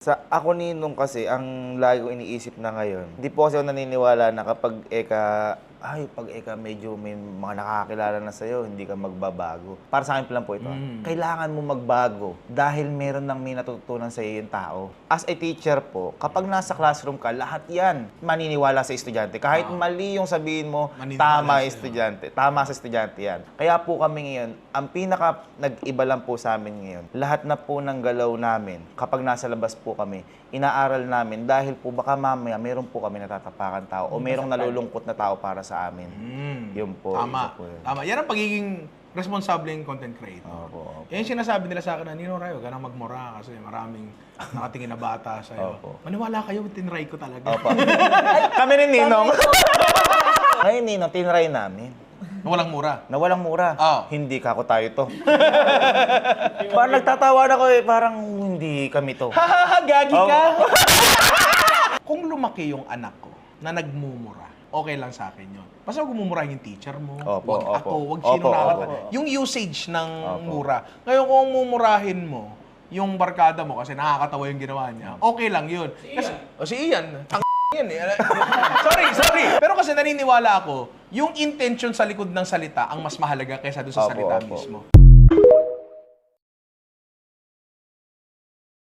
Sa ako ninong kasi, ang lagi ko iniisip na ngayon, hindi po kasi ako naniniwala na kapag pag medyo may mga nakakakilala na sa'yo, hindi ka magbabago. Para sa akin lang po ito. Kailangan mo magbago dahil meron nang may natutunan sa'yo yung tao. As a teacher po, kapag nasa classroom ka, lahat yan maniniwala sa estudyante. Kahit mali yung sabihin mo, tama estudyante. Tama sa estudyante yan. Kaya po kami ngayon, ang pinaka nag-iba lang po sa amin ngayon, lahat na po ng galaw namin, kapag nasa labas po kami, inaaral namin dahil po baka mamaya meron po kami natatapakan tao o merong nalulungkot na tao para sa amin. Yun po. Tama. Po yun. Tama. Yan ang pagiging responsableng content creator. Opo. Yan yung sinasabi nila sa akin na, Nino Ray, huwag ka nang magmura kasi maraming nakatingin na bata sa'yo. Maniwala kayo, tinry ko talaga. Opo. Kami ni Ninong. Ngayon, Ninong, tinry namin. Walang mura. Na walang mura. Oh. Hindi ka ako tayo to. Parang nagtatawa na ko parang hindi kami to. Gagi ka! Kung lumaki yung anak ko na nagmumura, okay lang sa akin yun. Basta huwag mumurahin yung teacher mo, Opo, huwag opo. ako, huwag sino Opo, nakakata. opo. Yung usage ng mura. Ngayon kung mumurahin mo, yung barkada mo kasi nakakatawa yung ginawa niya, okay lang yun. Si Ian. Yan eh. Sorry. Pero kasi naniniwala ako, yung intention sa likod ng salita ang mas mahalaga kaysa doon sa salita mismo.